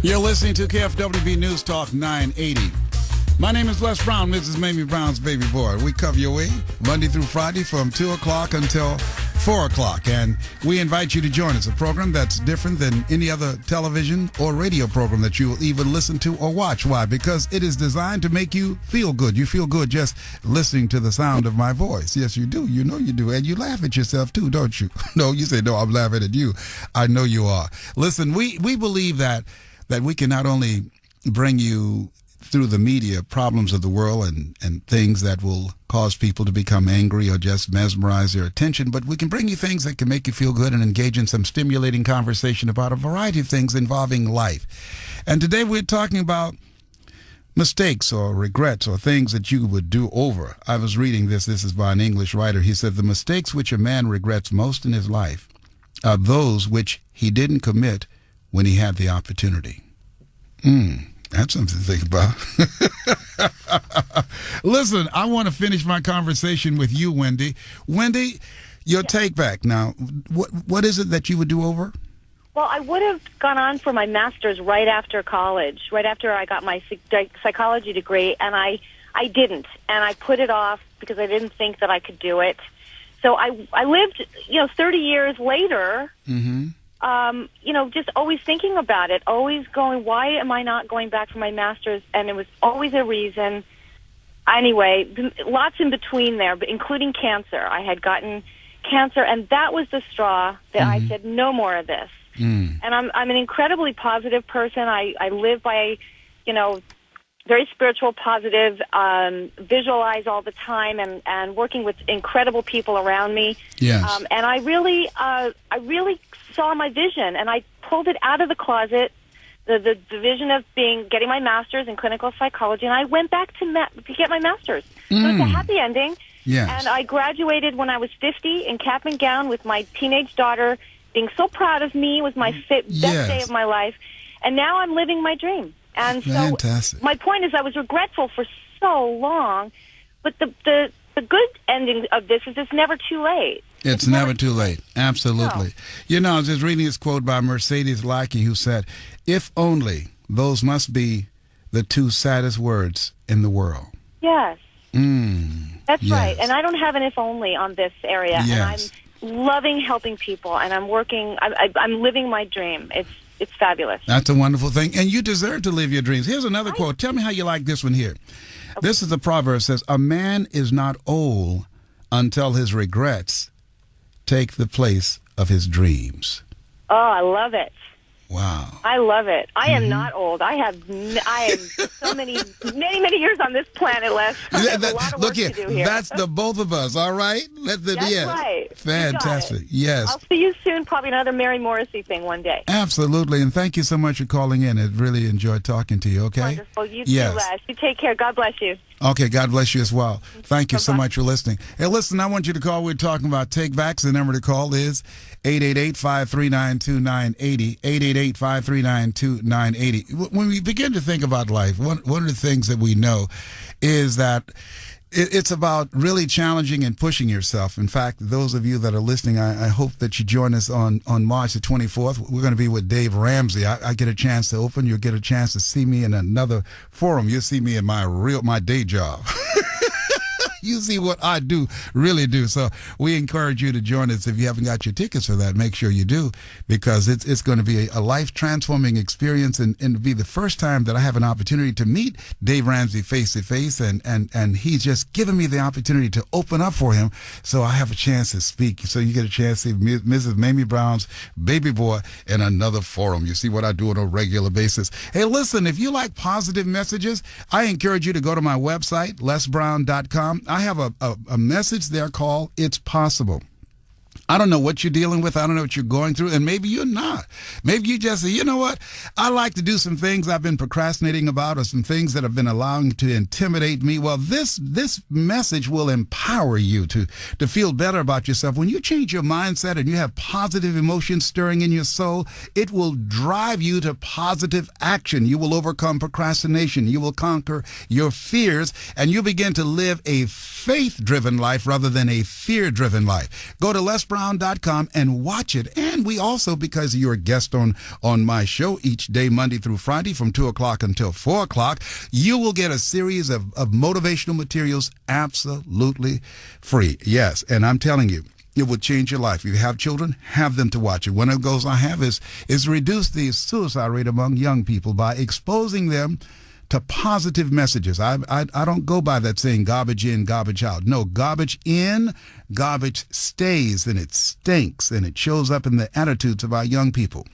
You're listening to KFWB News Talk 980. My name is Les Brown, Mrs. Mamie Brown's baby boy. We cover your way Monday through Friday from 2 o'clock until 4 o'clock. And we invite you to join us, a program that's different than any other television or radio program that you will even listen to or watch. Why? Because it is designed to make you feel good. You feel good just listening to the sound of my voice. Yes, you do. You know you do. And you laugh at yourself too, don't you? No, you say, no, I'm laughing at you. I know you are. Listen, we believe that we can not only bring you through the media problems of the world and things that will cause people to become angry or just mesmerize their attention, but we can bring you things that can make you feel good and engage in some stimulating conversation about a variety of things involving life. And today we're talking about mistakes or regrets or things that you would do over. I was reading this. This is by an English writer. He said, the mistakes which a man regrets most in his life are those which he didn't commit when he had the opportunity. That's something to think about. Listen, I want to finish my conversation with you, Wendy. Wendy, your take back now. What is it that you would do over? Well, I would have gone on for my master's right after college, right after I got my psychology degree, and I didn't. And I put it off because I didn't think that I could do it. So I lived, 30 years later, just always thinking about it, always going, why am I not going back for my master's? And it was always a reason. Anyway, lots in between there, but including cancer. I had gotten cancer, and that was the straw that I said, no more of this. And I'm an incredibly positive person. I live by, very spiritual, positive, visualize all the time, and working with incredible people around me. Yes. And I really saw my vision, and I pulled it out of the closet, the vision of getting my master's in clinical psychology, and I went back to get my master's. So it's a happy ending. Yes. And I graduated when I was 50 in cap and gown with my teenage daughter being so proud of me. It was my best day of my life. And now I'm living my dream. And fantastic. So my point is I was regretful for so long, but the good ending of this is it's never too late. It's never too late. Absolutely. No. I was just reading this quote by Mercedes Lackey, who said, if only those must be the two saddest words in the world. Yes. That's yes. right. And I don't have an if only on this area. Yes. And I'm loving helping people, and I'm working, I'm living my dream. It's fabulous. That's a wonderful thing. And you deserve to live your dreams. Here's another quote. Tell me how you like this one here. Okay. This is a proverb that says, a man is not old until his regrets take the place of his dreams. Oh, I love it. Wow. I love it. I am not old. I am so many years on this planet, Les. I have a lot of work to do here. That's the both of us, all right? That's right. Fantastic. Yes. I'll see you soon, probably another Mary Morrissey thing one day. Absolutely, and thank you so much for calling in. I really enjoyed talking to you, okay? Wonderful. You too, Les. You take care. God bless you. Okay, God bless you as well. Thank you so much for listening. Hey, listen, I want you to call. We're talking about take backs. The number to call is 888-539-2980, 888-539-2980. When we begin to think about life, one of the things that we know is that it's about really challenging and pushing yourself. In fact, those of you that are listening, I hope that you join us on March the 24th. We're going to be with Dave Ramsey. I get a chance to open. You'll get a chance to see me in another forum. You'll see me in my day job. You see what I really do. So we encourage you to join us. If you haven't got your tickets for that, make sure you do, because it's going to be a life-transforming experience, and it'll be the first time that I have an opportunity to meet Dave Ramsey face-to-face, and he's just given me the opportunity to open up for him, so I have a chance to speak. So you get a chance to see Mrs. Mamie Brown's baby boy in another forum. You see what I do on a regular basis. Hey, listen, if you like positive messages, I encourage you to go to my website, lesbrown.com. I have a message there called It's Possible. I don't know what you're dealing with. I don't know what you're going through. And maybe you're not. Maybe you just say, you know what? I like to do some things I've been procrastinating about, or some things that have been allowing to intimidate me. Well, this message will empower you to feel better about yourself. When you change your mindset and you have positive emotions stirring in your soul, it will drive you to positive action. You will overcome procrastination. You will conquer your fears, and you begin to live a faith-driven life rather than a fear-driven life. Go to lesbrown.com and watch it. And we also, because you're a guest on my show each day, Monday through Friday from 2 o'clock until 4 o'clock, you will get a series of motivational materials absolutely free. Yes, and I'm telling you, it will change your life. If you have children, have them to watch it. One of the goals I have is reduce the suicide rate among young people by exposing them to positive messages. I don't go by that saying garbage in, garbage out. No, garbage in, garbage stays, and it stinks, and it shows up in the attitudes of our young people.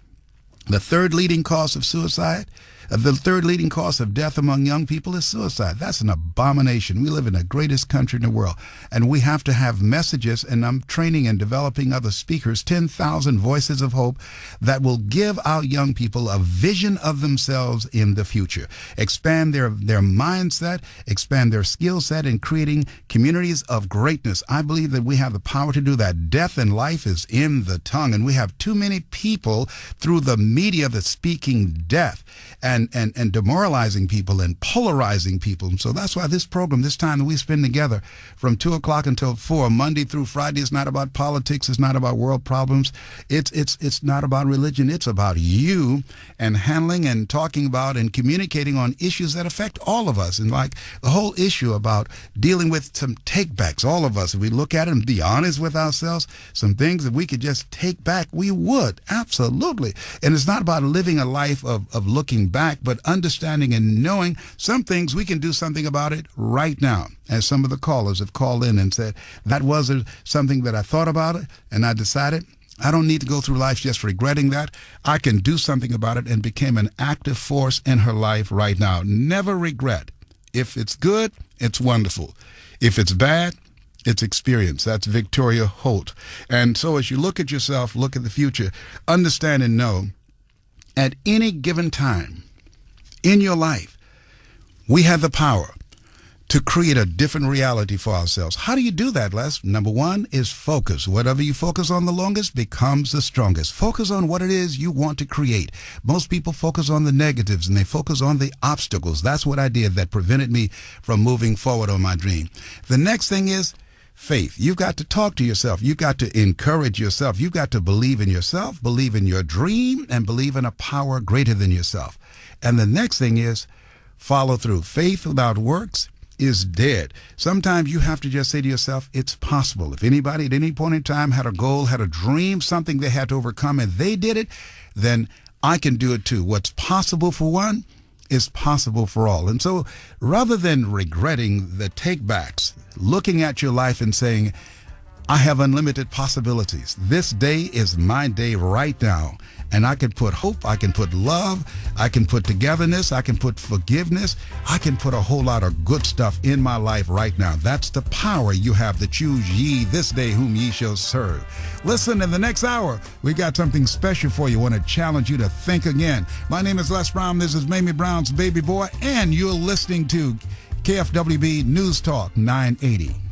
The third leading cause of suicide, the third leading cause of death among young people is suicide. That's an abomination. We live in the greatest country in the world, and we have to have messages, and I'm training and developing other speakers, 10,000 voices of hope that will give our young people a vision of themselves in the future, expand their mindset, expand their skill set in creating communities of greatness. I believe that we have the power to do that. Death and life is in the tongue, and we have too many people through the media that's speaking death and demoralizing people and polarizing people. And so that's why this program, this time that we spend together from 2 o'clock until 4, Monday through Friday, is not about politics. It's not about world problems. It's not about religion. It's about you and handling and talking about and communicating on issues that affect all of us. And like the whole issue about dealing with some takebacks, all of us, if we look at it and be honest with ourselves, some things that we could just take back, we would. Absolutely. And it's not about living a life of looking back, but understanding and knowing some things we can do something about it right now. As some of the callers have called in and said, that was something that I thought about it, and I decided I don't need to go through life just regretting that. I can do something about it, and became an active force in her life right now. Never regret. If it's good, it's wonderful. If it's bad, it's experience. That's Victoria Holt. And so as you look at yourself, look at the future, understand and know at any given time in your life, we have the power to create a different reality for ourselves. How do you do that, Les? Number one is focus. Whatever you focus on the longest becomes the strongest. Focus on what it is you want to create. Most people focus on the negatives and they focus on the obstacles. That's what I did that prevented me from moving forward on my dream. The next thing is faith. You've got to talk to yourself. You've got to encourage yourself. You've got to believe in yourself, believe in your dream, and believe in a power greater than yourself. And the next thing is follow through. Faith without works is dead. Sometimes you have to just say to yourself, it's possible. If anybody at any point in time had a goal, had a dream, something they had to overcome, and they did it, then I can do it too. What's possible for one is possible for all. And so rather than regretting the takebacks, looking at your life and saying, I have unlimited possibilities. This day is my day right now. And I can put hope, I can put love, I can put togetherness, I can put forgiveness, I can put a whole lot of good stuff in my life right now. That's the power you have to choose ye this day whom ye shall serve. Listen, in the next hour, we got something special for you. I want to challenge you to think again. My name is Les Brown. This is Mamie Brown's Baby Boy, and you're listening to KFWB News Talk 980.